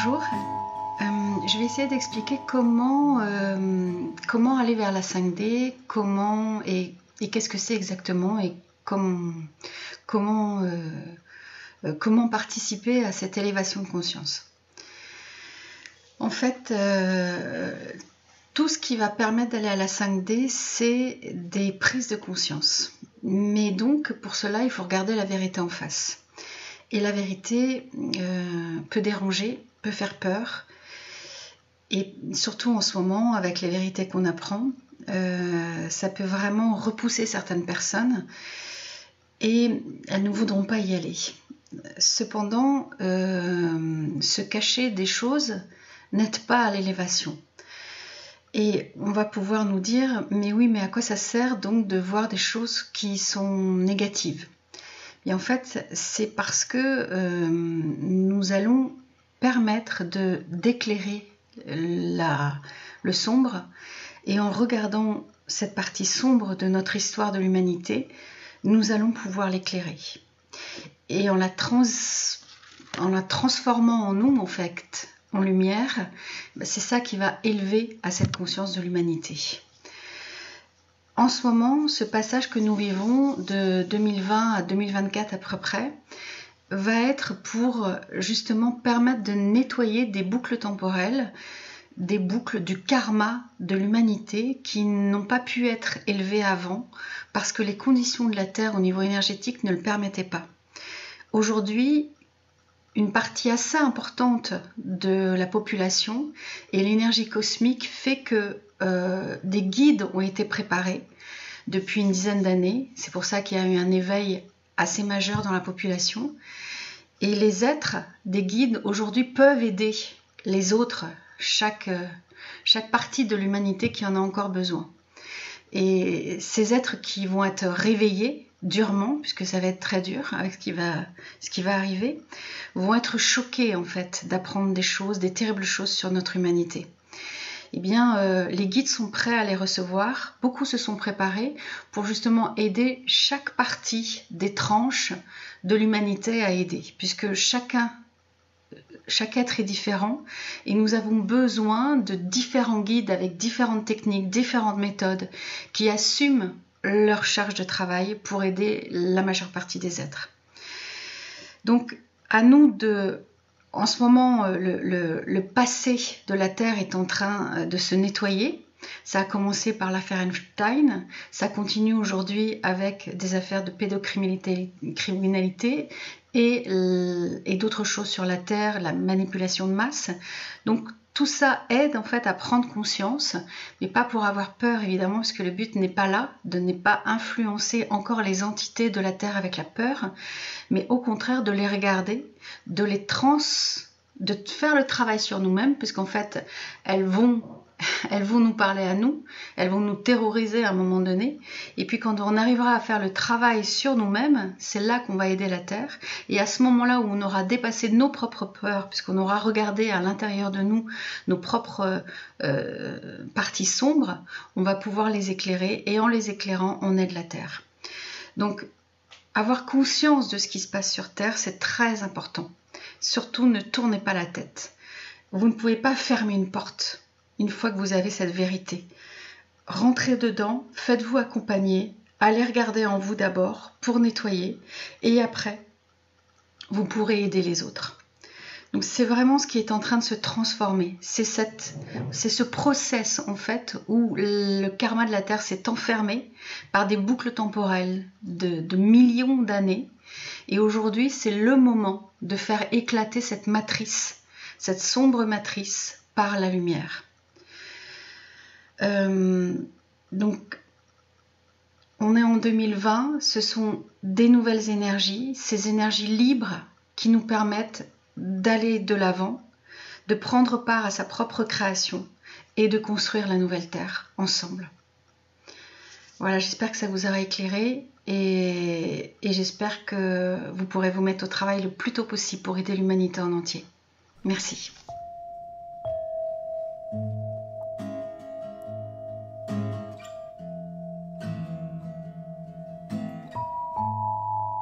Bonjour, je vais essayer d'expliquer comment aller vers la 5D, comment et qu'est-ce que c'est exactement et comment participer à cette élévation de conscience. En fait, tout ce qui va permettre d'aller à la 5D, c'est des prises de conscience. Mais donc, pour cela, il faut regarder la vérité en face. Et la vérité peut déranger, peut faire peur. Et surtout en ce moment, avec les vérités qu'on apprend, ça peut vraiment repousser certaines personnes et elles ne voudront pas y aller. Cependant, se cacher des choses n'aide pas à l'élévation. Et on va pouvoir nous dire, mais oui, mais à quoi ça sert donc de voir des choses qui sont négatives ? Et en fait, c'est parce que nous allons permettre d'éclairer le sombre, et en regardant cette partie sombre de notre histoire de l'humanité, nous allons pouvoir l'éclairer. Et en la transformant en nous, en fait, en lumière, c'est ça qui va élever à cette conscience de l'humanité. En ce moment, ce passage que nous vivons de 2020 à 2024 à peu près, va être pour justement permettre de nettoyer des boucles temporelles, des boucles du karma de l'humanité qui n'ont pas pu être élevées avant parce que les conditions de la Terre au niveau énergétique ne le permettaient pas. Aujourd'hui, une partie assez importante de la population et l'énergie cosmique fait que des guides ont été préparés depuis une dizaine d'années. C'est pour ça qu'il y a eu un éveil assez majeur dans la population. Et les êtres des guides aujourd'hui peuvent aider les autres, chaque partie de l'humanité qui en a encore besoin. Et ces êtres qui vont être réveillés durement, puisque ça va être très dur avec ce qui va arriver, vont être choqués en fait d'apprendre des choses, des terribles choses sur notre humanité. Eh bien, les guides sont prêts à les recevoir. Beaucoup se sont préparés pour justement aider chaque partie des tranches de l'humanité à aider, puisque chaque être est différent et nous avons besoin de différents guides avec différentes techniques, différentes méthodes qui assument leur charge de travail pour aider la majeure partie des êtres. Donc, à nous en ce moment, le passé de la Terre est en train de se nettoyer. Ça a commencé par l'affaire Einstein, ça continue aujourd'hui avec des affaires de pédocriminalité et d'autres choses sur la Terre, la manipulation de masse. Donc tout ça aide en fait à prendre conscience, mais pas pour avoir peur évidemment, parce que le but n'est pas là, de ne pas influencer encore les entités de la Terre avec la peur, mais au contraire de les regarder, de faire le travail sur nous-mêmes, puisqu'en fait elles vont nous parler à nous, elles vont nous terroriser à un moment donné, et puis quand on arrivera à faire le travail sur nous-mêmes, c'est là qu'on va aider la Terre, et à ce moment-là où on aura dépassé nos propres peurs, puisqu'on aura regardé à l'intérieur de nous nos propres parties sombres, on va pouvoir les éclairer, et en les éclairant, on aide la Terre. Donc, avoir conscience de ce qui se passe sur Terre, c'est très important. Surtout, ne tournez pas la tête. Vous ne pouvez pas fermer une porte une fois que vous avez cette vérité. Rentrez dedans, faites-vous accompagner, allez regarder en vous d'abord pour nettoyer et après, vous pourrez aider les autres. Donc c'est vraiment ce qui est en train de se transformer. C'est ce process en fait où le karma de la Terre s'est enfermé par des boucles temporelles de millions d'années. Et aujourd'hui, c'est le moment de faire éclater cette matrice, cette sombre matrice par la lumière. Donc, on est en 2020, ce sont des nouvelles énergies, ces énergies libres qui nous permettent d'aller de l'avant, de prendre part à sa propre création et de construire la nouvelle Terre ensemble. Voilà, j'espère que ça vous aura éclairé et j'espère que vous pourrez vous mettre au travail le plus tôt possible pour aider l'humanité en entier. Merci.